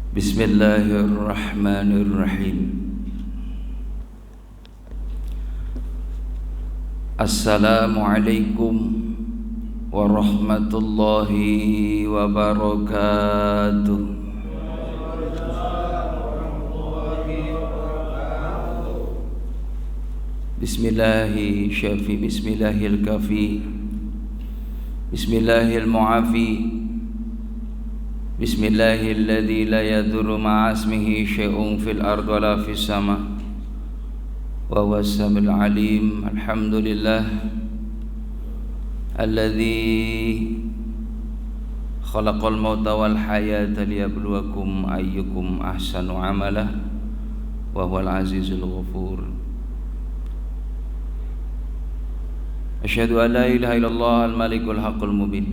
Bismillahirrahmanirrahim. Assalamualaikum warahmatullahi wabarakatuh. Bismillahi syafi, bismillahil kafi, bismillahil mu'afi, bismillahilladzi la yadurru ma'asmihi syai'un fil ardi wala fis sama' wa huwas samiul alim. Alhamdulillah alladzi khalaqal mauta wal hayata liyabluwakum ayyukum ahsanu amala wa huwal azizul ghafur. Asyhadu an la ilaha illallah al-malikul haqqul mubin.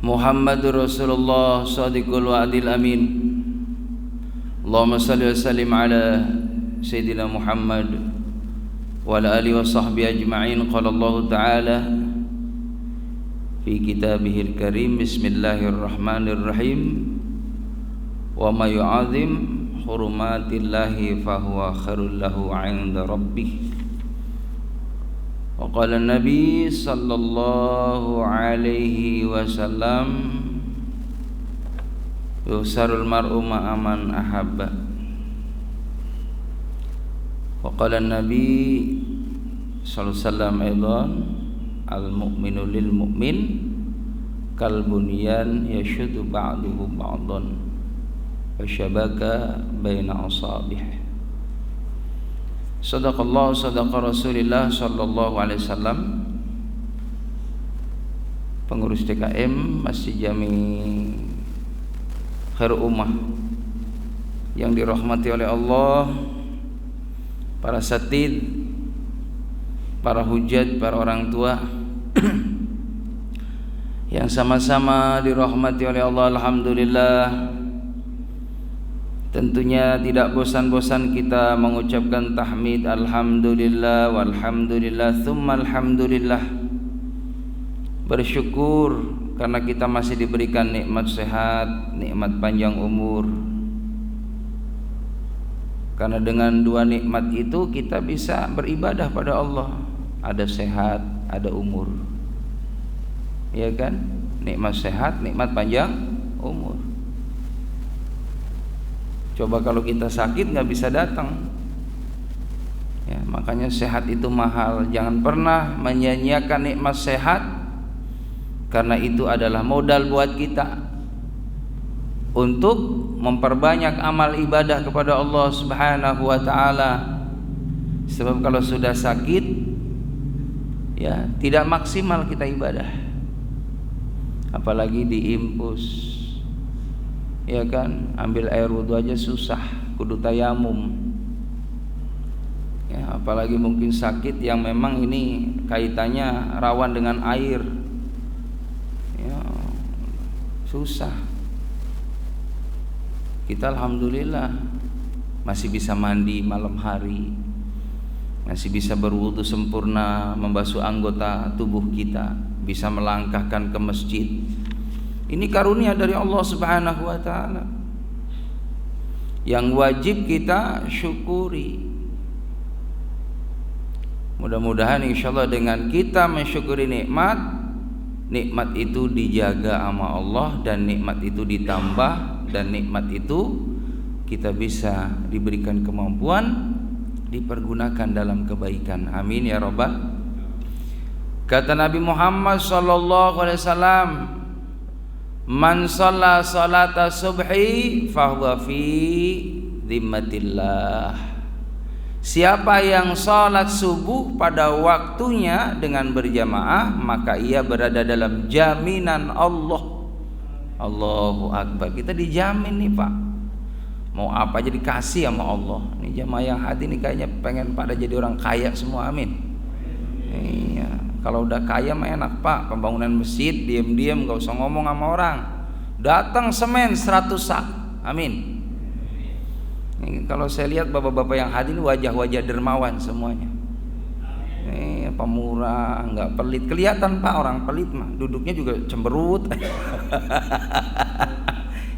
Muhammadur Rasulullah shadiqul wa'dil amin. Allahumma salli wa sallim ala Sayyidina Muhammad wa ala alihi wa sahbihi ajma'in. Qala Allah Ta'ala fi kitabihil karim, bismillahirrahmanirrahim, wa ma yu'azim hurumatillahi fahuwa khairul lahu 'inda rabbih. Wa qala Nabi sallallahu alaihi wasallam, yusarul mar'u ma'a man ahabba. Wa qala Nabi sallallahu alaihi wasallam aidan, al mu'minu lil mu'min kal bunyan yashuddu ba'duhu ba'dan wa syabaka baina asabihi. Sadaqallahu sadaqa Rasulillah sallallahu alaihi wasallam. Pengurus DKM Masjid Jami Khairul Ummah yang dirahmati oleh Allah, para satid, para hujat, para orang tua yang sama-sama dirahmati oleh Allah. Alhamdulillah, tentunya tidak bosan-bosan kita mengucapkan tahmid alhamdulillah walhamdulillah tsumma alhamdulillah. Bersyukur karena kita masih diberikan nikmat sehat, nikmat panjang umur. Karena dengan dua nikmat itu kita bisa beribadah pada Allah. Ada sehat, ada umur. Ya kan? Nikmat sehat, nikmat panjang umur. Coba kalau kita sakit nggak bisa datang, ya, makanya sehat itu mahal. Jangan pernah menyia-nyiakan nikmat sehat, karena itu adalah modal buat kita untuk memperbanyak amal ibadah kepada Allah Subhanahu wa Ta'ala. Sebab kalau sudah sakit, ya tidak maksimal kita ibadah, apalagi diimpus. Ya kan, ambil air wudhu aja susah, kudu tayamum. Ya, apalagi mungkin sakit yang memang ini kaitannya rawan dengan air. Ya, susah. Kita alhamdulillah masih bisa mandi malam hari, masih bisa berwudhu sempurna, membasuh anggota tubuh kita, bisa melangkahkan ke masjid. Ini karunia dari Allah Subhanahu wa Ta'ala yang wajib kita syukuri. Mudah-mudahan insyaallah dengan kita mensyukuri nikmat, nikmat itu dijaga sama Allah, dan nikmat itu ditambah, dan nikmat itu kita bisa diberikan kemampuan dipergunakan dalam kebaikan. Amin ya rabbal. Kata Nabi Muhammad sallallahu alaihi wasallam, man shalla salata subhi fahuwa fi dhimmatillah. Siapa yang salat subuh pada waktunya dengan berjamaah, maka ia berada dalam jaminan Allah. Allahu Akbar. Kita dijamin nih Pak, mau apa aja dikasih sama Allah. Ini jamaah yang hadir nih kayaknya pengen pada jadi orang kaya semua. Amin. Iya. Kalau udah kaya mah enak Pak, pembangunan masjid diam-diam gak usah ngomong sama orang, datang semen 100 sak. Amin. Ini kalau saya lihat bapak-bapak yang hadir wajah-wajah dermawan semuanya. Pemurah, nggak pelit. Kelihatan Pak orang pelit mah duduknya juga cemberut.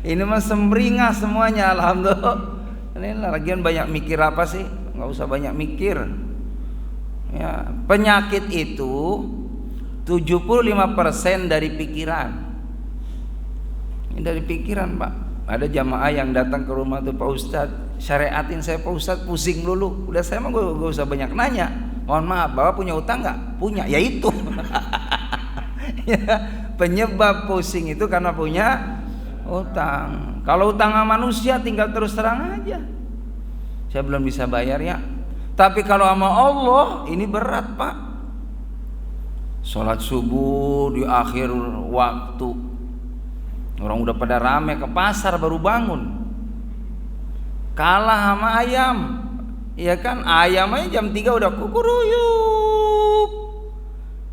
Ini mah semringah semuanya, alhamdulillah. Ini lagian banyak mikir apa sih? Nggak usah banyak mikir. Ya, penyakit itu 75% dari pikiran. Ini dari pikiran, Pak. Ada jamaah yang datang ke rumah tuh, Pak Ustadz, syariatin saya Pak Ustadz, pusing dulu. Udah saya mah gak usah banyak nanya. Mohon maaf, Bapak punya utang nggak? Punya, ya itu. Ya, penyebab pusing itu karena punya utang. Kalau utang sama manusia tinggal terus terang aja, saya belum bisa bayar ya. Tapi kalau sama Allah ini berat, Pak. Sholat subuh di akhir waktu, orang udah pada rame ke pasar baru bangun, kalah sama ayam. Iya kan, ayam aja jam 3 udah kukuruyuk.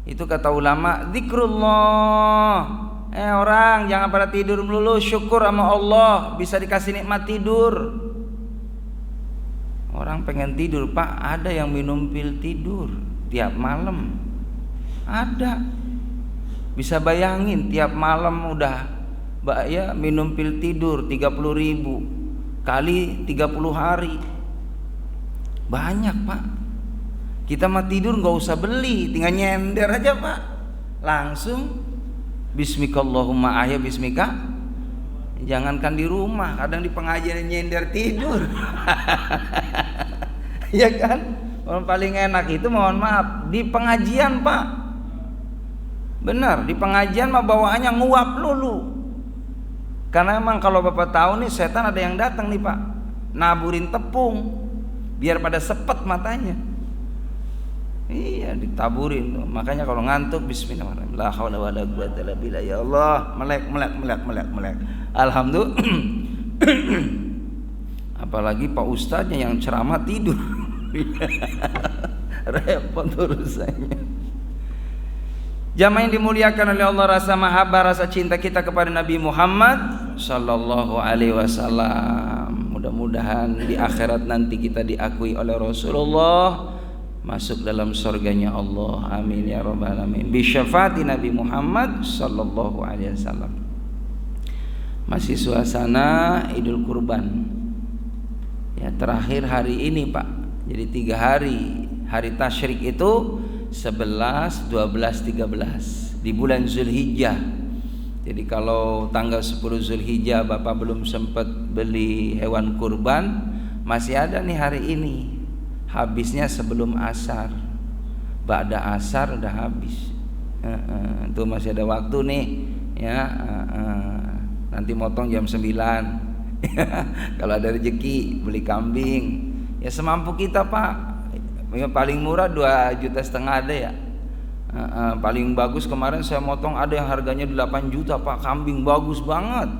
Itu kata ulama, zikrullah. Orang jangan pada tidur melulu, syukur sama Allah bisa dikasih nikmat tidur. Orang pengen tidur, Pak, ada yang minum pil tidur tiap malam. Ada. Bisa bayangin tiap malam udah ya minum pil tidur 30.000 kali 30 hari. Banyak, Pak. Kita mah tidur nggak usah beli, tinggal nyender aja, Pak. Langsung bismikallahumma ahya bismika. Jangankan di rumah, kadang di pengajian nyender tidur. Ya kan? Orang paling enak itu mohon maaf di pengajian, Pak. Benar, di pengajian mah bawaannya nguap lulu. Karena emang kalau Bapak tahu nih, setan ada yang datang nih, Pak, naburin tepung biar pada sepet matanya. Iya, ditaburin tuh. Makanya kalau ngantuk bismillahirrahmanirrahim, la haula wala quwwata illa billah, ya Allah, melek. Alhamdulillah. Apalagi Pak Ustadznya yang ceramah tidur. Repot urusannya. Jamaah yang dimuliakan oleh Allah, rasa mahabbah, rasa cinta kita kepada Nabi Muhammad sallallahu alaihi wasallam. Mudah-mudahan di akhirat nanti kita diakui oleh Rasulullah, masuk dalam surganya Allah. Amin ya rabbal alamin. Bi syafaati Nabi Muhammad sallallahu alaihi wasallam. Masih suasana Idul Kurban. Ya, terakhir hari ini, Pak. Jadi 3 hari. Hari tasyrik itu 11, 12, 13 di bulan Zulhijjah. Jadi kalau tanggal 10 Zulhijjah Bapak belum sempat beli hewan kurban, masih ada nih hari ini. Habisnya sebelum asar. Ba'da asar udah habis. Tuh masih ada waktu nih, ya. Nanti motong jam 9. Kalau ada rezeki beli kambing. Ya semampu kita, Pak. Paling murah 2,5 juta ada ya. Paling bagus kemarin saya motong ada yang harganya 8 juta, Pak. Kambing bagus banget,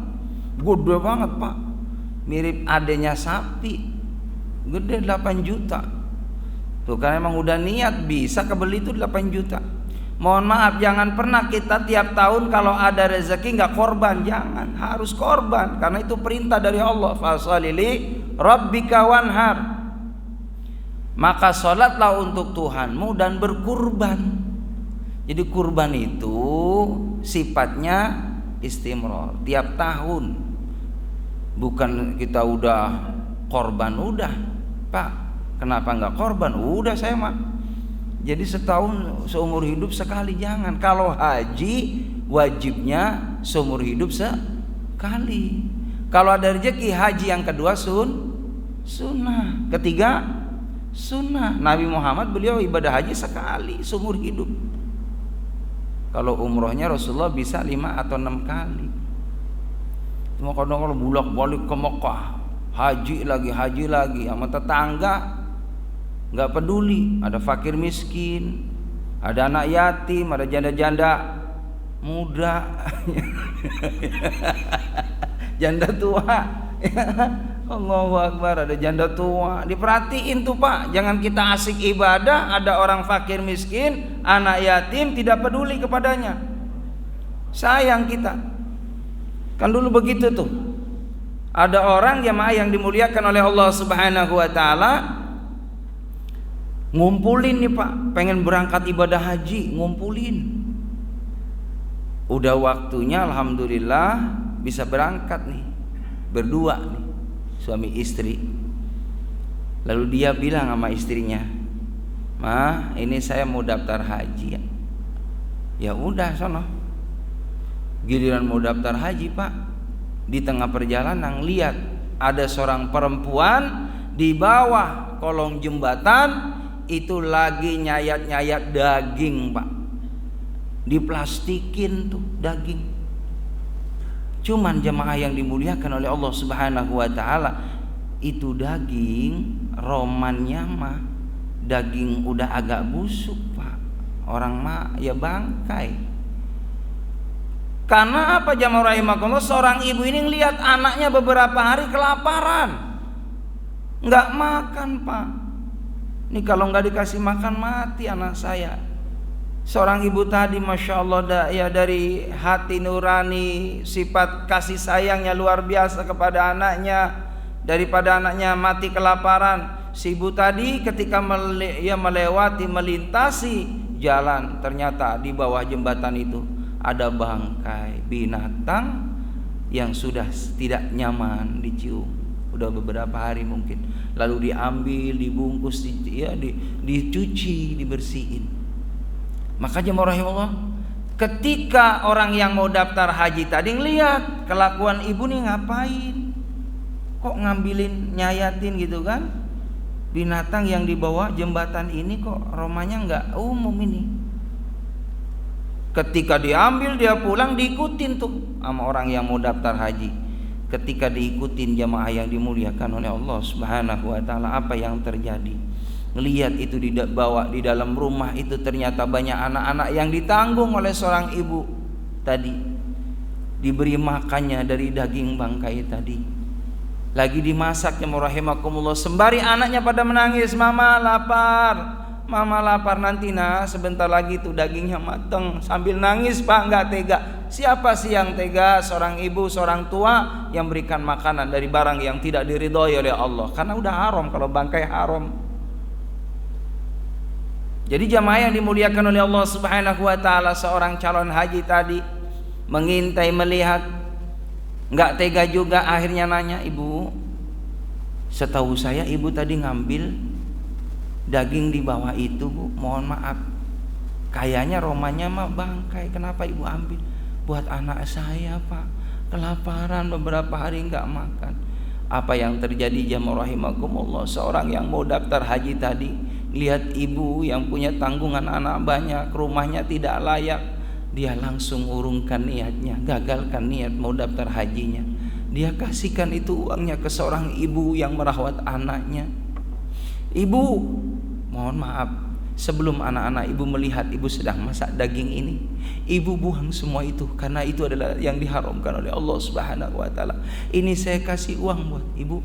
gede banget, Pak. Mirip adenya sapi, gede 8 juta. Tuh kan emang udah niat bisa kebeli itu 8 juta. Mohon maaf, jangan pernah kita tiap tahun kalau ada rezeki nggak korban. Jangan, harus korban karena itu perintah dari Allah. Fasalili rabbika wanhar. Maka sholatlah untuk Tuhanmu dan berkurban. Jadi kurban itu sifatnya istimror, tiap tahun. Bukan kita udah korban udah, Pak. Kenapa nggak korban? Udah saya mah. Jadi setahun seumur hidup sekali, jangan. Kalau haji wajibnya seumur hidup sekali. Kalau ada rezeki haji yang kedua sunnah, ketiga sunnah. Nabi Muhammad beliau ibadah haji sekali seumur hidup. Kalau umrohnya Rasulullah bisa 5 atau 6 kali. Cuma kadang-kadang bolak-balik ke Mekah, haji lagi sama tetangga. Nggak peduli, ada fakir miskin, ada anak yatim, ada janda-janda muda, janda tua. Allahu Akbar, ada janda tua. Diperhatiin tuh, Pak, jangan kita asik ibadah, ada orang fakir miskin, anak yatim, tidak peduli kepadanya. Sayang kita. Kan dulu begitu tuh. Ada orang jemaah yang dimuliakan oleh Allah Subhanahu wa taala, ngumpulin nih, Pak, pengen berangkat ibadah haji, ngumpulin. Udah waktunya, alhamdulillah bisa berangkat nih. berdua nih, suami istri. Lalu dia bilang sama istrinya, "Ma, ini saya mau daftar haji ya." Ya udah sono. Giliran mau daftar haji, Pak, di tengah perjalanan lihat ada seorang perempuan di bawah kolong jembatan itu lagi nyayat-nyayat daging, Pak. Diplastikin tuh daging. Cuman jemaah yang dimuliakan oleh Allah Subhanahu wa taala, itu daging romannya mah daging udah agak busuk, Pak. Orang mah ya bangkai. Karena apa jamaah rahimakumullah? Seorang ibu ini ngelihat anaknya beberapa hari kelaparan, nggak makan, Pak. Ini kalau nggak dikasih makan mati anak saya. Seorang ibu tadi Masya Allah ya, dari hati nurani, sifat kasih sayangnya luar biasa kepada anaknya. Daripada anaknya mati kelaparan, si ibu tadi ketika melintasi jalan, ternyata di bawah jembatan itu ada bangkai binatang yang sudah tidak nyaman dicium, udah beberapa hari mungkin. Lalu diambil, dibungkus, dicuci, dibersihin. Maka jemaah rahimahullah, ketika orang yang mau daftar haji tadi ngelihat kelakuan ibu nih, ngapain kok ngambilin, nyayatin gitu kan binatang yang di bawah jembatan ini, kok romanya nggak umum ini. Ketika diambil, dia pulang, diikutin tuh sama orang yang mau daftar haji. Ketika diikutin jamaah yang dimuliakan oleh Allah Subhanahu wa taala, apa yang terjadi? Ngelihat itu dibawa di dalam rumah itu, ternyata banyak anak-anak yang ditanggung oleh seorang ibu tadi, diberi makannya dari daging bangkai tadi. Lagi dimasak jemaah rahimakumullah, sembari anaknya pada menangis, "Mama lapar, mama lapar." Nanti sebentar lagi tuh dagingnya mateng. Sambil nangis, Pak, nggak tega. Siapa sih yang tega? Seorang ibu, seorang tua yang berikan makanan dari barang yang tidak diridhoi oleh Allah, karena udah haram. Kalau bangkai haram. Jadi jamaah yang dimuliakan oleh Allah Subhanahu wa taala, seorang calon haji tadi mengintai, melihat, nggak tega juga, akhirnya nanya, "Ibu, setahu saya ibu tadi ngambil daging di bawah itu, Bu. Mohon maaf, kayaknya romanya mah bangkai. Kenapa ibu ambil?" "Buat anak saya, Pak. Kelaparan beberapa hari nggak makan." Apa yang terjadi jamaah rahimakumullah? Seorang yang mau daftar haji tadi lihat ibu yang punya tanggungan anak banyak, rumahnya tidak layak, dia langsung urungkan niatnya, gagalkan niat mau daftar hajinya. Dia kasihkan itu uangnya ke seorang ibu yang merawat anaknya. "Ibu, mohon maaf, sebelum anak-anak ibu melihat ibu sedang masak daging ini, ibu buang semua itu, karena itu adalah yang diharamkan oleh Allah Subhanahu wa taala. Ini saya kasih uang buat ibu.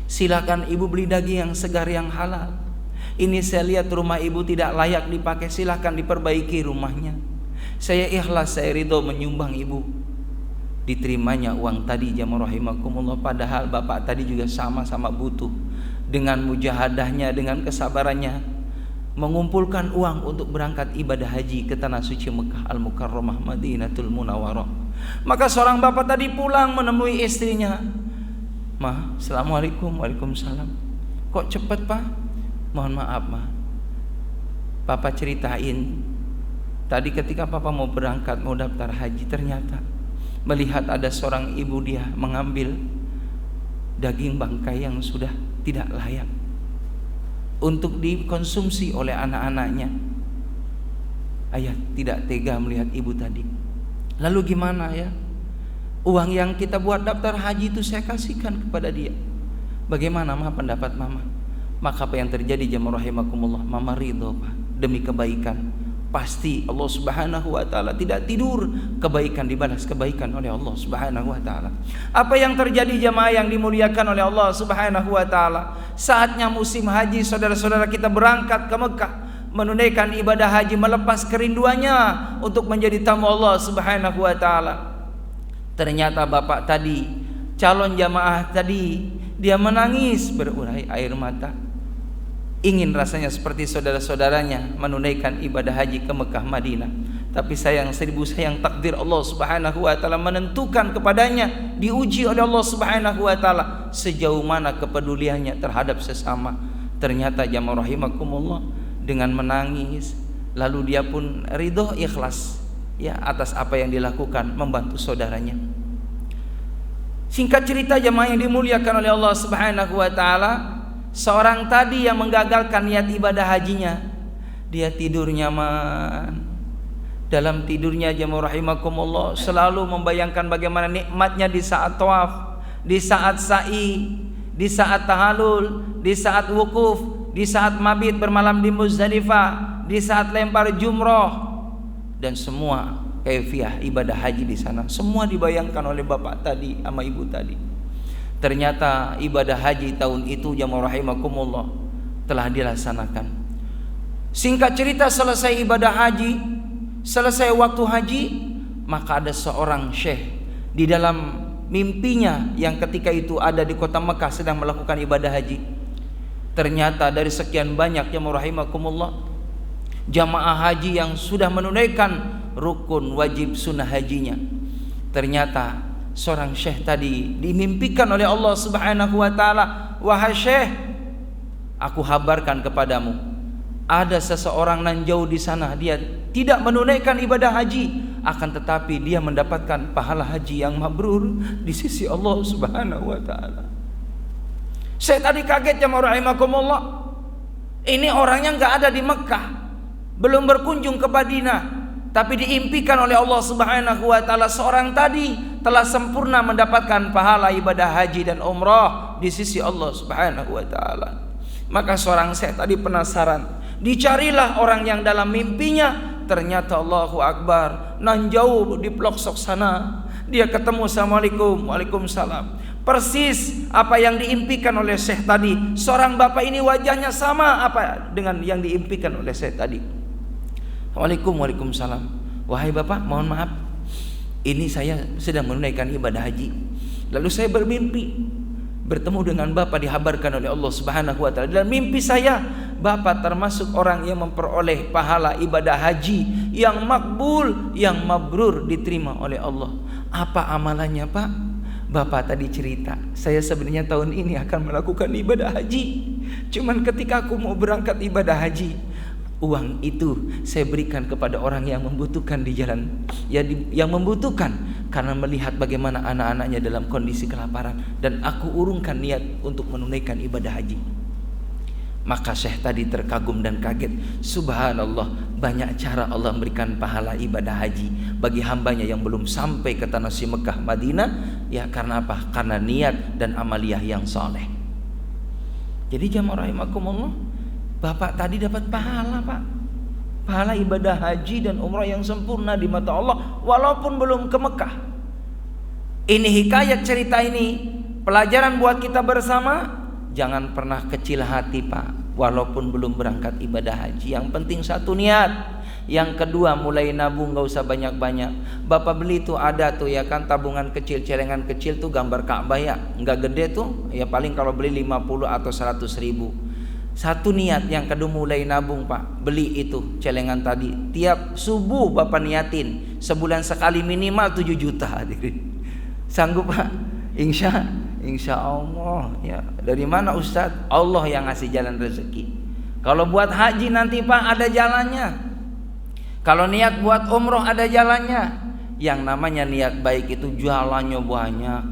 Silakan ibu beli daging yang segar, yang halal. Ini saya lihat rumah ibu tidak layak dipakai, silahkan diperbaiki rumahnya. Saya ikhlas, saya ridho menyumbang ibu." Diterimanya uang tadi jamaah rahimakumullah, padahal bapak tadi juga sama-sama butuh. Dengan mujahadahnya, dengan kesabarannya, mengumpulkan uang untuk berangkat ibadah haji ke tanah suci Mekah Al-Mukarramah Madinatul Munawwarah. Maka seorang bapak tadi pulang menemui istrinya, "Ma, assalamualaikum." "Waalaikumsalam." "Kok cepet, Pak?" "Mohon maaf, Ma, Papa ceritain tadi ketika Papa mau berangkat, mau daftar haji, ternyata melihat ada seorang ibu, dia mengambil daging bangkai yang sudah tidak layak untuk dikonsumsi oleh anak-anaknya." Ayah tidak tega melihat ibu tadi. Lalu gimana ya? Uang yang kita buat daftar haji itu saya kasihkan kepada dia. Bagaimana Ma pendapat Mama? Maka apa yang terjadi jamaah rahimakumullah? Mama ridho, Pak, demi kebaikan. Pasti Allah Subhanahu wa taala tidak tidur, kebaikan dibalas kebaikan oleh Allah Subhanahu wa taala. Apa yang terjadi jamaah yang dimuliakan oleh Allah Subhanahu wa taala? Saatnya musim haji, saudara-saudara kita berangkat ke Mekah, menunaikan ibadah haji, melepas kerinduannya untuk menjadi tamu Allah Subhanahu wa taala. Ternyata bapak tadi, calon jamaah tadi, dia menangis berurai air mata. Ingin rasanya seperti saudara-saudaranya menunaikan ibadah haji ke Mekah Madinah. Tapi sayang 1000 sayang takdir Allah Subhanahu wa taala menentukan kepadanya, diuji oleh Allah Subhanahu wa taala sejauh mana kepeduliannya terhadap sesama. Ternyata jamaah rahimakumullah, dengan menangis lalu dia pun ridho ikhlas ya atas apa yang dilakukan, membantu saudaranya. Singkat cerita jamaah yang dimuliakan oleh Allah Subhanahu wa taala, seorang tadi yang menggagalkan niat ibadah hajinya, dia tidur nyaman. Dalam tidurnya jamaah rahimakumullah selalu membayangkan bagaimana nikmatnya di saat tawaf, di saat sa'i, di saat tahalul, di saat wukuf, di saat mabit bermalam di Muzdalifah, di saat lempar jumroh, dan semua kaifiah ibadah haji di sana semua dibayangkan oleh bapak tadi sama ibu tadi. Ternyata ibadah haji tahun itu jamaah rahimakumullah telah dilaksanakan. Singkat cerita, selesai ibadah haji, selesai waktu haji, maka ada seorang syekh di dalam mimpinya yang ketika itu ada di kota Mekah sedang melakukan ibadah haji. Ternyata dari sekian banyak jamaah rahimakumullah jamaah haji yang sudah menunaikan rukun wajib sunnah hajinya, ternyata seorang syekh tadi dimimpikan oleh Allah Subhanahu wa taala, wahai syekh, aku habarkan kepadamu, ada seseorang nan jauh di sana, dia tidak menunaikan ibadah haji, akan tetapi dia mendapatkan pahala haji yang mabrur di sisi Allah Subhanahu wa taala. Saya tadi kaget jamaah rahimakumullah. Ini orangnya enggak ada di Mekah, belum berkunjung ke Madinah, tapi diimpikan oleh Allah Subhanahu wa taala seorang tadi telah sempurna mendapatkan pahala ibadah haji dan umrah di sisi Allah Subhanahu wa taala. Maka seorang syekh tadi penasaran, dicarilah orang yang dalam mimpinya. Ternyata Allahu Akbar, nan jauh di pelosok sana dia ketemu, assalamualaikum, waalaikumsalam, persis apa yang diimpikan oleh syekh tadi. Seorang bapak ini wajahnya sama apa dengan yang diimpikan oleh syekh tadi. Waalaikumsalam, wahai bapak, mohon maaf, ini saya sedang menunaikan ibadah haji, lalu saya bermimpi bertemu dengan bapak, dihabarkan oleh Allah Subhanahu wa taala. Dalam mimpi saya, bapak termasuk orang yang memperoleh pahala ibadah haji yang makbul, yang mabrur, diterima oleh Allah. Apa amalannya, Pak? Bapak tadi cerita, saya sebenarnya tahun ini akan melakukan ibadah haji, cuman ketika aku mau berangkat ibadah haji, uang itu saya berikan kepada orang yang membutuhkan di jalan, yang membutuhkan, karena melihat bagaimana anak-anaknya dalam kondisi kelaparan, dan aku urungkan niat untuk menunaikan ibadah haji. Maka syekh tadi terkagum dan kaget. Subhanallah, banyak cara Allah memberikan pahala ibadah haji bagi hambanya yang belum sampai ke tanah suci Mekah Madinah. Ya karena apa? Karena niat dan amaliyah yang soleh. Jadi jamaah rahimakumullah, bapak tadi dapat pahala, Pak, pahala ibadah haji dan umrah yang sempurna di mata Allah walaupun belum ke Mekah. Ini hikayat cerita ini pelajaran buat kita bersama. Jangan pernah kecil hati, Pak, walaupun belum berangkat ibadah haji. Yang penting satu niat. Yang kedua, mulai nabung, gak usah banyak-banyak. Bapak beli tuh ada tuh ya kan, tabungan kecil, celengan kecil tuh gambar Ka'bah ya, nggak gede tuh ya, paling kalau beli 50 atau 100 ribu. Satu niat. Yang kedua, mulai nabung, Pak, beli itu celengan tadi. Tiap subuh bapak niatin, sebulan sekali minimal 7 juta. Sanggup, Pak? Insya Allah ya. Dari mana Ustaz? Allah yang ngasih jalan rezeki. Kalau buat haji nanti, Pak, ada jalannya. Kalau niat buat umroh ada jalannya. Yang namanya niat baik itu jalannya banyak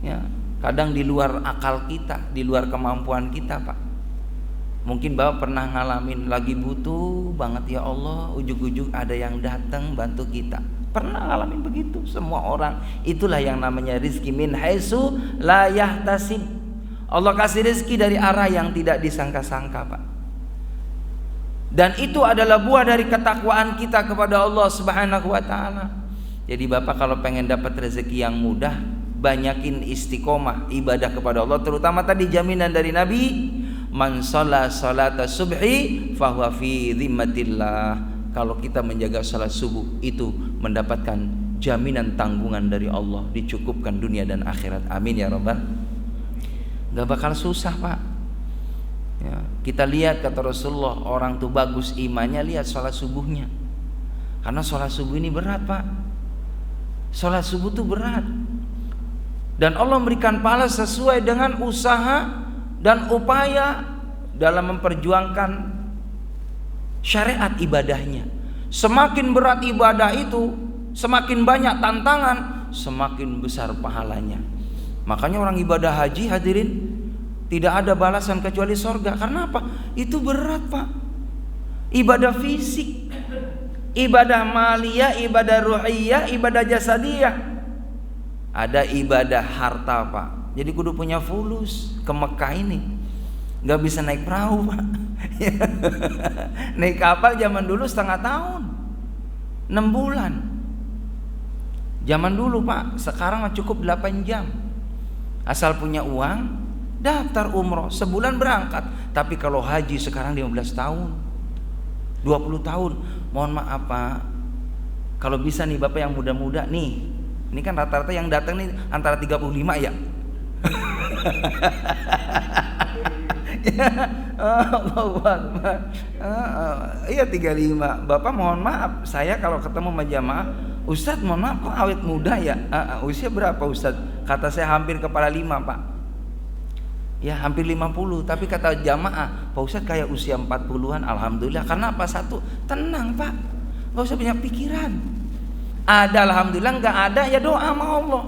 ya. Kadang di luar akal kita, di luar kemampuan kita, Pak. Mungkin Bapak pernah ngalamin lagi butuh banget, ya Allah, ujug-ujug ada yang datang bantu kita. Pernah ngalamin begitu semua orang. Itulah yang namanya rizki min haitsu la yahtasib. Allah kasih rizki dari arah yang tidak disangka-sangka, Pak. Dan itu adalah buah dari ketakwaan kita kepada Allah Subhanahu wa taala. Jadi Bapak kalau pengen dapat rezeki yang mudah, banyakin istiqomah ibadah kepada Allah, terutama tadi jaminan dari Nabi, man shalla salata subhi fahuwa fi dhimmatillah. Kalau kita menjaga salat subuh itu mendapatkan jaminan tanggungan dari Allah, dicukupkan dunia dan akhirat. Amin ya rabbal. Gak bakal susah, Pak ya. Kita lihat kata Rasulullah, orang tuh bagus imannya, lihat salat subuhnya. Karena sholat subuh ini berat Pak. Sholat subuh itu berat. Dan Allah memberikan pahala sesuai dengan usaha dan upaya dalam memperjuangkan syariat ibadahnya. Semakin berat ibadah itu, semakin banyak tantangan, semakin besar pahalanya. Makanya orang ibadah haji, hadirin, tidak ada balasan kecuali surga. Karena apa? Itu berat Pak. Ibadah fisik, ibadah maliyah, ibadah ruhiyah, ibadah jasadiyah. Ada ibadah harta Pak. Jadi kudu punya fulus. Ke Mekah ini nggak bisa naik perahu Pak. Naik kapal zaman dulu setengah tahun, 6 bulan. Zaman dulu Pak. Sekarang cukup 8 jam. Asal punya uang, daftar umroh, sebulan berangkat. Tapi kalau haji sekarang 15 tahun, 20 tahun. Mohon maaf Pak, kalau bisa nih Bapak yang muda-muda nih, ini kan rata-rata yang datang nih antara 35 ya. Allahu Akbar. Iya 35. Bapak mohon maaf, saya kalau ketemu sama jamaah, Ustadz mohon maaf kok awet muda ya. Usia berapa Ustadz? Kata saya hampir kepala 5 Pak. Ya hampir 50. Tapi kata jamaah, Pak Ustadz kayak usia 40-an. Alhamdulillah. Karena apa? Satu, tenang Pak, gak usah banyak pikiran. Ada alhamdulillah, nggak ada ya doa sama Allah.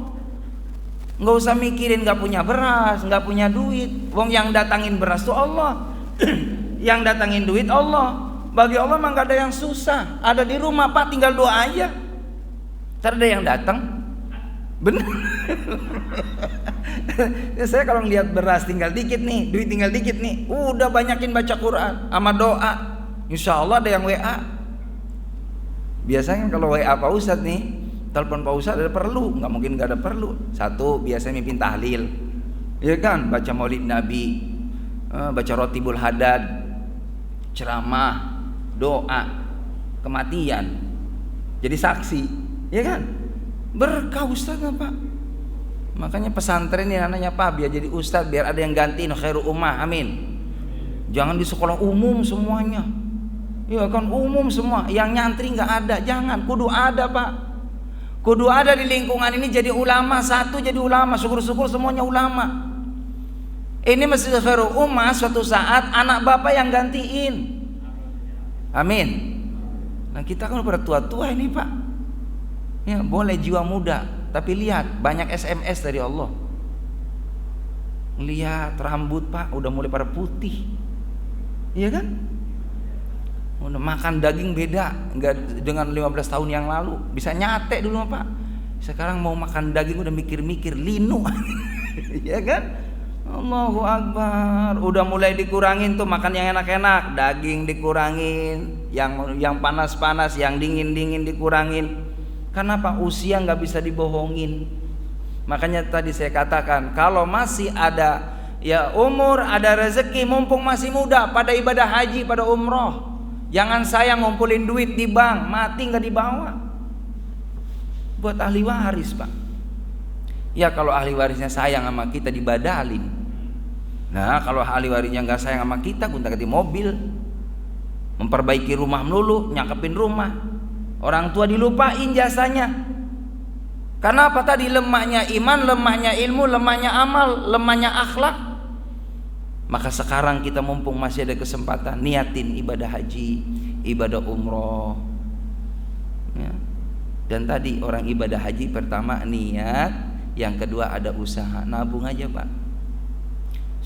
Nggak usah mikirin nggak punya beras, nggak punya duit. Wong yang datangin beras tuh Allah, yang datangin duit Allah. Bagi Allah mah nggak ada yang susah. Ada di rumah Pak, tinggal doa aja. Ntar ada yang datang. Bener. Saya kalau ngeliat beras tinggal dikit nih, duit tinggal dikit nih, udah banyakin baca Quran sama doa. Insya Allah ada yang WA. Biasanya kalau WA Pak Ustadz nih, telepon Pak Ustadz ada perlu, nggak mungkin nggak ada perlu. Satu, biasanya mimpin tahlil, ya kan, baca maulid Nabi, baca rotibul hadad, ceramah, doa, kematian, jadi saksi, ya kan, berkah Ustadz Pak. Makanya pesantren ini namanya Pak, biar jadi Ustadz, biar ada yang gantiin khairu ummah, amin. Jangan di sekolah umum semuanya. Ya kan umum semua, yang nyantri nggak ada, jangan, kudu ada Pak, kudu ada di lingkungan ini jadi ulama, satu jadi ulama, syukur-syukur semuanya ulama. Ini Masjid Khairul Ummah suatu saat anak bapak yang gantiin, amin. Nah kita kan udah tua-tua ini Pak, ya boleh jiwa muda, tapi lihat banyak SMS dari Allah. Lihat rambut Pak udah mulai pada putih, iya kan? Udah makan daging beda, nggak dengan 15 tahun yang lalu. Bisa nyate dulu Pak. Sekarang mau makan daging udah mikir-mikir linu. Ya kan? Allahu Akbar. Udah mulai dikurangin tuh makan yang enak-enak, daging dikurangin, yang panas-panas, yang dingin-dingin dikurangin. Karena Pak usia nggak bisa dibohongin. Makanya tadi saya katakan kalau masih ada ya umur, ada rezeki, mumpung masih muda, pada ibadah haji, pada umroh. Jangan saya ngumpulin duit di bank, mati nggak dibawa. Buat ahli waris Pak. Ya kalau ahli warisnya sayang sama kita dibadalin. Nah kalau ahli warisnya nggak sayang sama kita, gonta-ganti mobil, memperbaiki rumah melulu, nyakepin rumah. Orang tua dilupain jasanya. Karena apa tadi? Lemahnya iman, lemahnya ilmu, lemahnya amal, lemahnya akhlak. Maka sekarang kita mumpung masih ada kesempatan, niatin ibadah haji, ibadah umroh ya. Dan tadi orang ibadah haji pertama niat, yang kedua ada usaha, nabung aja Pak.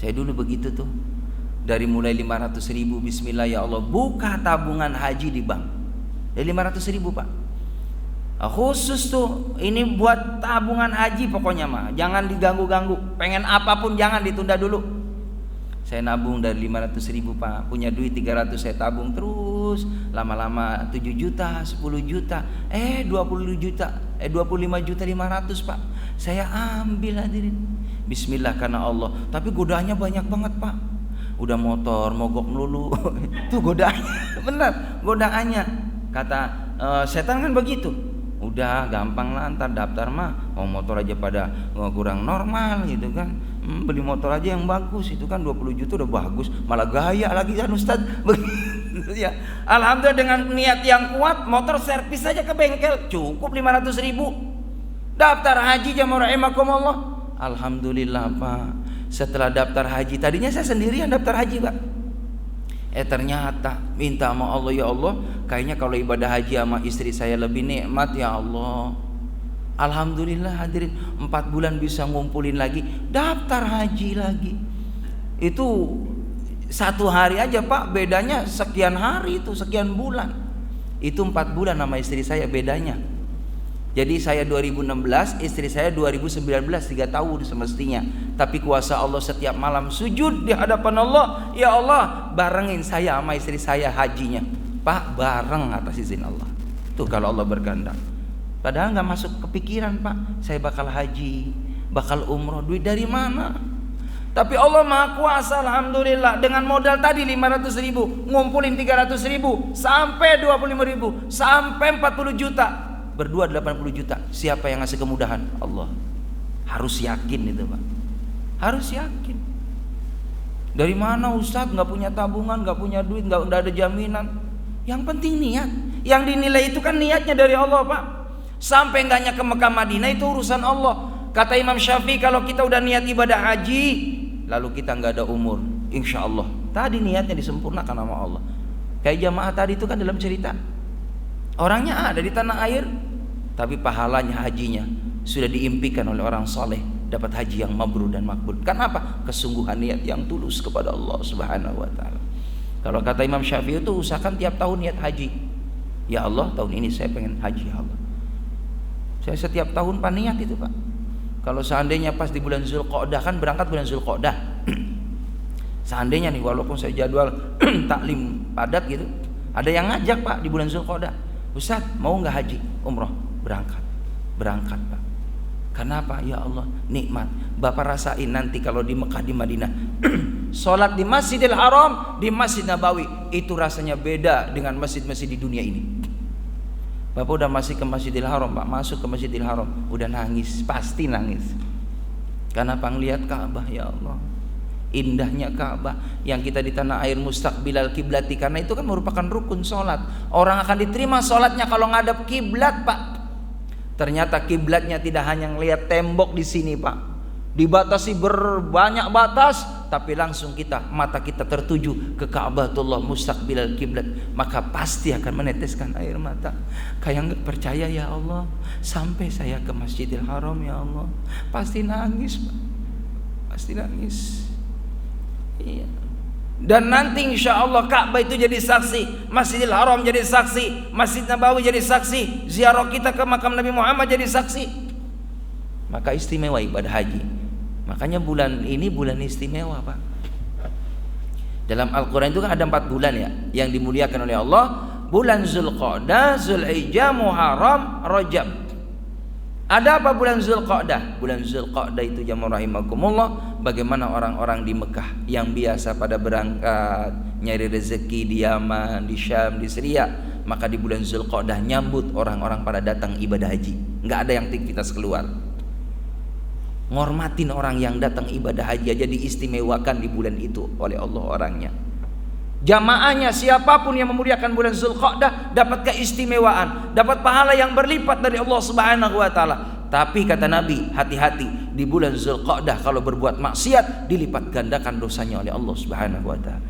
Saya dulu begitu tuh, dari mulai 500.000 bismillah ya Allah, buka tabungan haji di bank dari 500.000 Pak. Khusus tuh ini buat tabungan haji, pokoknya mah jangan diganggu-ganggu, pengen apapun jangan ditunda dulu. Saya nabung dari 500.000 Pak, punya duit 300 saya tabung terus, lama-lama 7 juta, 10 juta, 20 juta, 25 juta 500 Pak, saya ambil hadirin. Bismillah karena Allah, tapi godaannya banyak banget Pak. Udah motor mogok melulu, itu godaannya, benar godaannya. Kata setan kan begitu. Udah gampang lah, ntar daftar mah motor aja pada kurang normal gitu kan. Beli motor aja yang bagus, itu kan 20 juta udah bagus, malah gaya lagi kan Ustadz. Ya, alhamdulillah dengan niat yang kuat, motor servis saja ke bengkel cukup 500.000. Daftar haji jamaah rahimakumullah. Alhamdulillah Pak. Setelah daftar haji, tadinya saya sendirian daftar haji Pak. Ternyata minta sama Allah, ya Allah, kayaknya kalau ibadah haji sama istri saya lebih nikmat ya Allah. Alhamdulillah hadirin, 4 bulan bisa ngumpulin lagi, daftar haji lagi. Itu 1 hari aja Pak, bedanya sekian hari, itu sekian bulan. Itu 4 bulan sama istri saya bedanya. Jadi saya 2016, istri saya 2019, 3 tahun semestinya. Tapi kuasa Allah setiap malam sujud di hadapan Allah, ya Allah barengin saya sama istri saya hajinya. Pak, bareng atas izin Allah. Tuh kalau Allah berkehendak. Padahal nggak masuk kepikiran Pak, saya bakal haji, bakal umroh, duit dari mana? Tapi Allah Maha Kuasa, alhamdulillah. Dengan modal tadi 500.000, ngumpulin 300.000, sampai 25.000, sampai 40 juta, berdua 80 juta. Siapa yang ngasih kemudahan? Allah. Harus yakin itu Pak, harus yakin. Dari mana Ustadz? Nggak punya tabungan, nggak punya duit, nggak ada jaminan. Yang penting niat. Yang dinilai itu kan niatnya dari Allah Pak. Sampai enggaknya ke Mekah Madinah itu urusan Allah. Kata Imam Syafi'i, kalau kita udah niat ibadah haji, lalu kita nggak ada umur, insya Allah tadi niatnya disempurnakan sama Allah. Kayak jamaah tadi itu kan dalam cerita, orangnya ada di tanah air, tapi pahalanya hajinya sudah diimpikan oleh orang soleh, dapat haji yang mabrur dan makbul. Kenapa? Kesungguhan niat yang tulus kepada Allah Subhanahu wa ta'ala. Kalau kata Imam Syafi'i itu usahakan tiap tahun niat haji. Ya Allah, tahun ini saya pengen haji ya Allah. Saya setiap tahun niat itu Pak. Kalau seandainya pas di bulan Zulqa'dah, kan berangkat bulan Zulqa'dah. Seandainya nih, walaupun saya jadwal taklim padat gitu, ada yang ngajak Pak di bulan Zulqa'dah, Ustaz mau nggak haji umroh? Berangkat Pak. Kenapa? Ya Allah, nikmat. Bapak rasain nanti kalau di Mekah, di Madinah, sholat di Masjidil Haram, di Masjid Nabawi, itu rasanya beda dengan masjid-masjid di dunia ini. Bapak udah masih ke Masjidil Haram Pak, masuk ke Masjidil Haram, udah nangis, pasti nangis. Karena ngelihat Ka'bah, ya Allah, indahnya Ka'bah yang kita di tanah air mustaqbilal kiblati, karena itu kan merupakan rukun sholat. Orang akan diterima sholatnya kalau ngadap kiblat Pak. Ternyata kiblatnya tidak hanya ngelihat tembok di sini Pak, dibatasi berbanyak batas, tapi langsung mata kita tertuju ke Ka'batullah mustaqbilal kiblat, maka pasti akan meneteskan air mata. Kayak nggak percaya, ya Allah, sampai saya ke Masjidil Haram ya Allah, pasti nangis Pak, pasti nangis. Iya. Dan nanti insya Allah Ka'bah itu jadi saksi, Masjidil Haram jadi saksi, Masjid Nabawi jadi saksi, ziarah kita ke makam Nabi Muhammad jadi saksi. Maka istimewa ibadah haji. Makanya bulan ini bulan istimewa Pak. Dalam Al-Quran itu kan ada 4 bulan ya yang dimuliakan oleh Allah. Bulan Zulqa'dah, Zulhijjah, Muharram, Rajab. Ada apa bulan Zulqa'dah? Bulan Zulqa'dah itu jamaah rahimakumullah, bagaimana orang-orang di Mekah yang biasa pada berangkat nyari rezeki di Yaman, di Syam, di Syria, maka di bulan Zulqa'dah nyambut orang-orang pada datang ibadah haji. Nggak ada yang aktivitas keluar. Ngormatin orang yang datang ibadah haji aja diistimewakan di bulan itu oleh Allah orangnya. Jamaahnya siapapun yang memuliakan bulan Zulqa'dah dapat keistimewaan, dapat pahala yang berlipat dari Allah Subhanahu wa taala. Tapi kata Nabi, hati-hati di bulan Zulqa'dah kalau berbuat maksiat dilipat gandakan dosanya oleh Allah Subhanahu wa taala.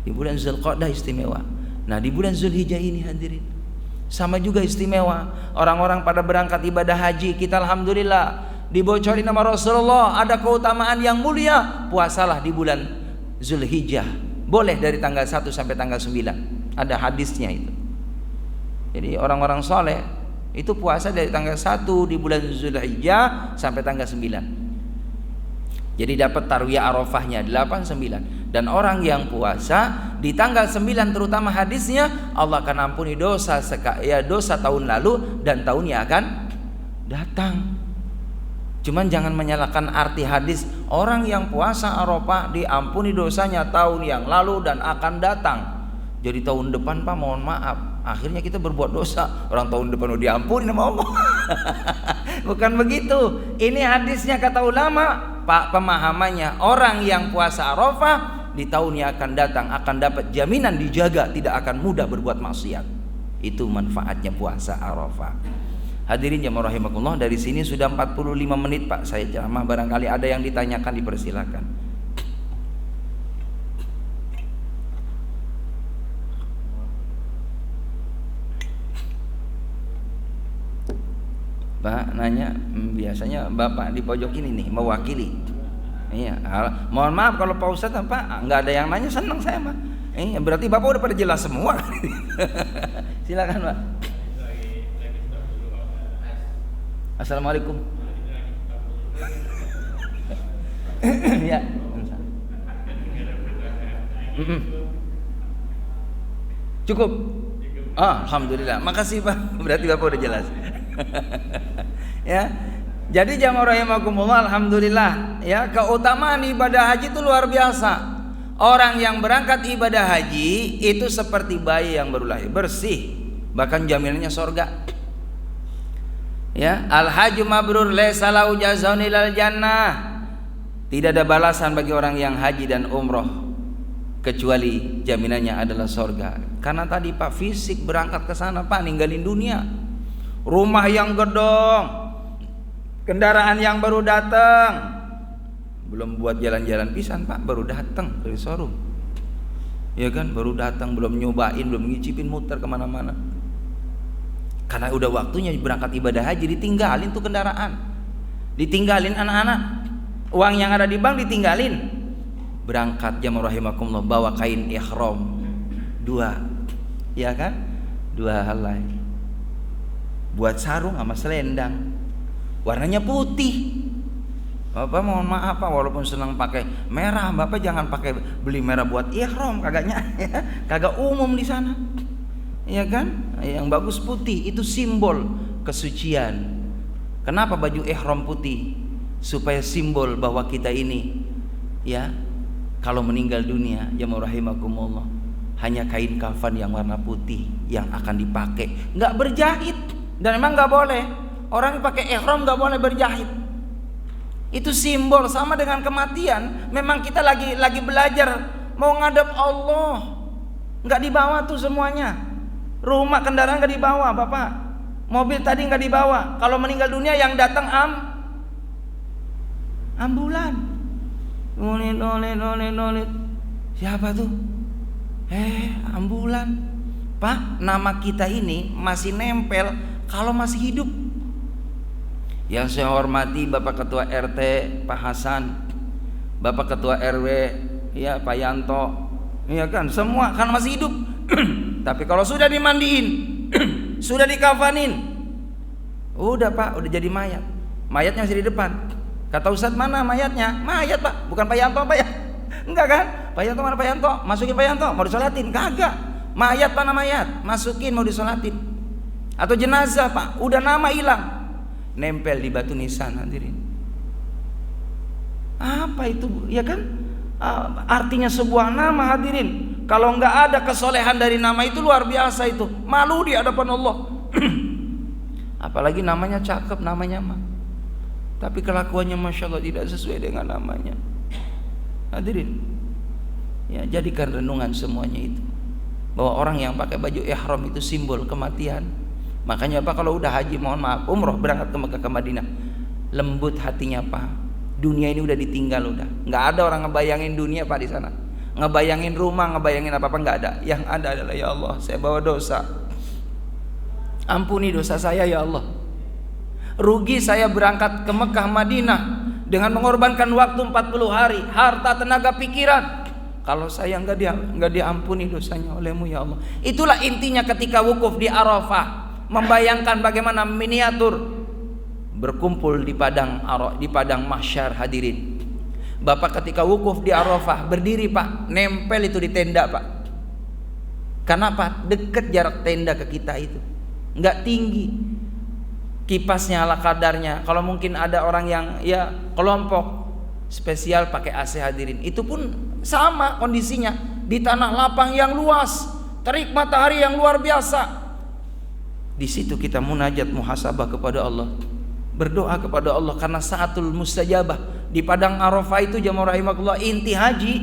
Di bulan Zulqa'dah istimewa. Nah, di bulan Zulhijjah ini hadirin sama juga istimewa. Orang-orang pada berangkat ibadah haji, kita alhamdulillah dibocorin nama Rasulullah, ada keutamaan yang mulia. Puasalah di bulan Zulhijjah, boleh dari tanggal 1 sampai tanggal 9, ada hadisnya itu. Jadi orang-orang soleh itu puasa dari tanggal 1 di bulan Zulhijjah sampai tanggal 9. Jadi dapat tarwiyah Arafahnya 8, 9. Dan orang yang puasa di tanggal 9 terutama hadisnya, Allah akan ampuni dosa dosa tahun lalu dan tahun yang akan datang. Cuman jangan menyalahkan arti hadis, orang yang puasa Arafah diampuni dosanya tahun yang lalu dan akan datang. Jadi tahun depan Pak, mohon maaf, akhirnya kita berbuat dosa. Orang tahun depan udah diampuni sama Allah. Bukan begitu. Ini hadisnya kata ulama, Pak, pemahamannya orang yang puasa Arafah di tahun yang akan datang akan dapat jaminan dijaga, tidak akan mudah berbuat maksiat. Itu manfaatnya puasa Arafah. Hadirin jamaah rahimakumullah, dari sini sudah 45 menit Pak saya ceramah, barangkali ada yang ditanyakan dipersilakan. Pak nanya, biasanya Bapak di pojok ini nih mewakili. Iya, mohon maaf kalau Pak Ustadz Pak nggak ada yang nanya, senang saya Pak. Berarti Bapak udah pada jelas semua. Silakan Pak. Assalamualaikum. Ya. Cukup. Alhamdulillah. Makasih Pak. Berarti Bapak udah jelas. Ya. Jadi jamaah rahimakumullah, alhamdulillah ya, keutamaan ibadah haji itu luar biasa. Orang yang berangkat ibadah haji itu seperti bayi yang baru lahir, bersih, bahkan jaminannya surga. Ya, al-hajju mabrur laisa lahu jazaa'un ilal jannah. Tidak ada balasan bagi orang yang haji dan umroh kecuali jaminannya adalah surga. Karena tadi Pak fisik berangkat ke sana Pak, ninggalin dunia. Rumah yang gedong, kendaraan yang baru datang, belum buat jalan-jalan pisan Pak, baru datang dari showroom, ya kan, baru datang, belum nyobain, belum ngicipin muter kemana-mana. Karena udah waktunya berangkat ibadah haji, ditinggalin tuh kendaraan, ditinggalin anak-anak, uang yang ada di bank ditinggalin. Berangkat jamaah rahimakumullah bawa kain ihram 2, ya kan, 2 helai, buat sarung sama selendang, warnanya putih. Bapak mohon maaf Pak, walaupun senang pakai merah, Bapak jangan pakai beli merah buat ihram, kagaknya ya, kagak umum di sana, ya kan? Yang bagus putih, itu simbol kesucian. Kenapa baju ihram putih? Supaya simbol bahwa kita ini ya, kalau meninggal dunia jamaah rahimakumullah, hanya kain kafan yang warna putih yang akan dipakai, nggak berjahit. Dan memang nggak boleh orang pakai ihram, nggak boleh berjahit. Itu simbol, sama dengan kematian. Memang kita lagi belajar mau ngadep Allah, nggak dibawa tuh semuanya. Rumah, kendaraan nggak dibawa Bapak, mobil tadi nggak dibawa. Kalau meninggal dunia yang datang ambulan. Nolit. Siapa tuh? Ambulan. Pak, nama kita ini masih nempel kalau masih hidup. Yang saya hormati Bapak Ketua RT Pak Hasan, Bapak Ketua RW ya Pak Yanto, ya kan, semua kan masih hidup. Tapi kalau sudah dimandiin, sudah dikafanin, udah Pak, udah jadi mayat. Mayatnya masih di depan. Kata Ustadz, mana mayatnya? Mayat Pak, bukan Pak Yanto Pak ya? Enggak kan? Pak Yanto mana Pak Yanto? Masukin Pak Yanto, mau disolatin? Kagak. Mayat mana mayat? Masukin, mau disolatin. Atau jenazah Pak, udah nama hilang, nempel di batu nisan. Hadirin, apa itu ya kan, artinya sebuah nama. Hadirin, kalau nggak ada kesolehan dari nama itu luar biasa, itu malu di hadapan Allah. Apalagi namanya cakep, namanya mah, tapi kelakuannya masya Allah tidak sesuai dengan namanya. Hadirin ya, jadikan renungan semuanya itu, bahwa orang yang pakai baju ihram itu simbol kematian. Makanya Pak kalau udah haji, mohon maaf, umroh berangkat ke Mekah ke Madinah, lembut hatinya Pak. Dunia ini udah ditinggal, udah nggak ada orang ngebayangin dunia Pak di sana, ngebayangin rumah, ngebayangin apa-apa nggak ada. Yang ada adalah ya Allah, saya bawa dosa, ampuni dosa saya ya Allah. Rugi saya berangkat ke Mekah Madinah dengan mengorbankan waktu 40 hari, harta, tenaga, pikiran. Kalau saya nggak diampuni dosanya olehmu ya Allah. Itulah intinya ketika wukuf di Arafah, membayangkan bagaimana miniatur berkumpul di padang mahsyar. Hadirin, Bapak ketika wukuf di Arafah berdiri Pak, nempel itu di tenda Pak. Kenapa? Dekat jarak tenda ke kita itu, nggak tinggi, kipasnya ala kadarnya. Kalau mungkin ada orang yang ya kelompok spesial pakai AC. Hadirin, itu pun sama kondisinya, di tanah lapang yang luas, terik matahari yang luar biasa. Di situ kita munajat, muhasabah kepada Allah, berdoa kepada Allah, karena saatul mustajabah di padang Arafah itu jamaah rahimakumullah. Inti haji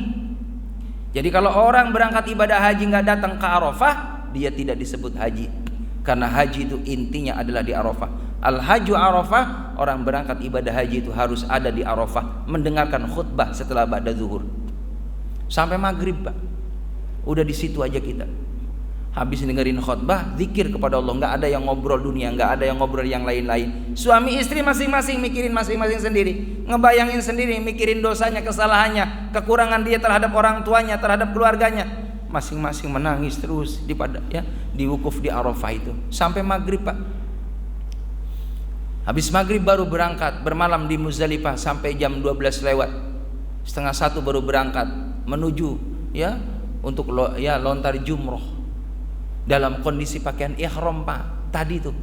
Jadi kalau orang berangkat ibadah haji nggak datang ke Arafah, dia tidak disebut haji. Karena haji itu intinya adalah di Arafah. Al-haju Arafah, orang berangkat ibadah haji itu harus ada di Arafah, mendengarkan khutbah setelah ba'da zuhur sampai maghrib, Pak. Udah di situ aja kita. Habis dengerin khutbah, zikir kepada Allah, nggak ada yang ngobrol dunia, nggak ada yang ngobrol yang lain-lain. Suami istri masing-masing mikirin masing-masing sendiri, ngebayangin sendiri, mikirin dosanya, kesalahannya, kekurangan dia terhadap orang tuanya, terhadap keluarganya. Masing-masing menangis terus di wukuf di Arafah itu sampai maghrib, Pak. Habis maghrib baru berangkat, bermalam di Muzdalifah sampai jam 12 lewat, setengah 1 baru berangkat menuju untuk lontar jumroh dalam kondisi pakaian ihram, Pak. Tadi tuh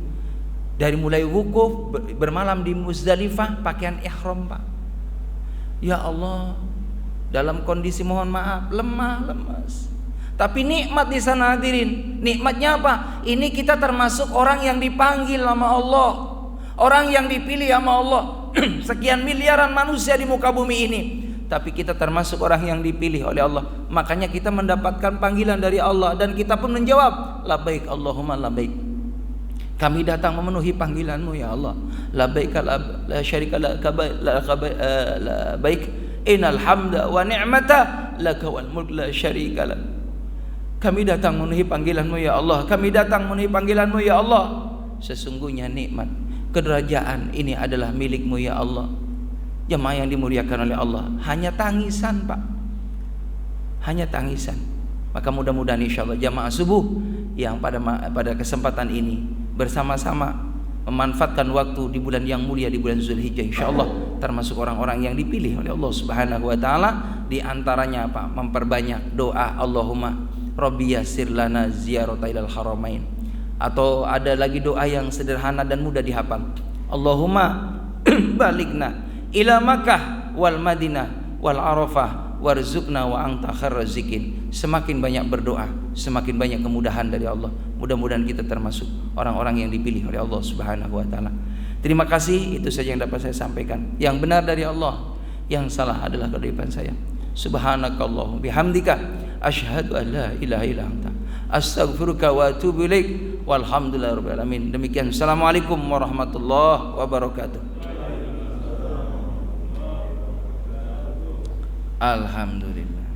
dari mulai wukuf bermalam di Muzdalifah pakaian ihram, Pak. Ya Allah, dalam kondisi mohon maaf lemah, lemas. Tapi nikmat di sana, hadirin. Nikmatnya apa? Ini kita termasuk orang yang dipanggil sama Allah, orang yang dipilih sama Allah. Sekian miliaran manusia di muka bumi ini, tapi kita termasuk orang yang dipilih oleh Allah. Makanya kita mendapatkan panggilan dari Allah dan kita pun menjawab, labbaik Allahumma labbaik. Kami datang memenuhi panggilan-Mu ya Allah. Labbaik la syarika laka labbaik innal hamda wa ni'mata laka wal mulk la syarika lak. Kami datang memenuhi panggilan-Mu ya Allah. Kami datang memenuhi panggilan-Mu ya Allah. Sesungguhnya nikmat kerajaan ini adalah milik-Mu ya Allah. Jemaah yang dimuliakan oleh Allah, hanya tangisan, Pak. Hanya tangisan. Maka mudah-mudahan insyaallah jamaah subuh yang pada kesempatan ini bersama-sama memanfaatkan waktu di bulan yang mulia, di bulan Zulhijjah, insyaallah termasuk orang-orang yang dipilih oleh Allah Subhanahu wa taala. Di antaranya apa? Memperbanyak doa Allahumma Rabbi yassir lana ziyarata ilal haramain. Atau ada lagi doa yang sederhana dan mudah dihafal. Allahumma baligna ila Makkah wal Madinah wal Arafah warzuqna wa anta khairur raziqin. Semakin banyak berdoa, semakin banyak kemudahan dari Allah. Mudah-mudahan kita termasuk orang-orang yang dipilih oleh Allah Subhanahu wa taala. Terima kasih, itu saja yang dapat saya sampaikan. Yang benar dari Allah, yang salah adalah kehidupan saya. Subhanakallahumma bihamdika asyhadu an la ilaha illa anta astaghfiruka wa atubu ilaik. Walhamdulillahirabbil alamin. Demikian. Assalamualaikum warahmatullahi wabarakatuh. Alhamdulillah.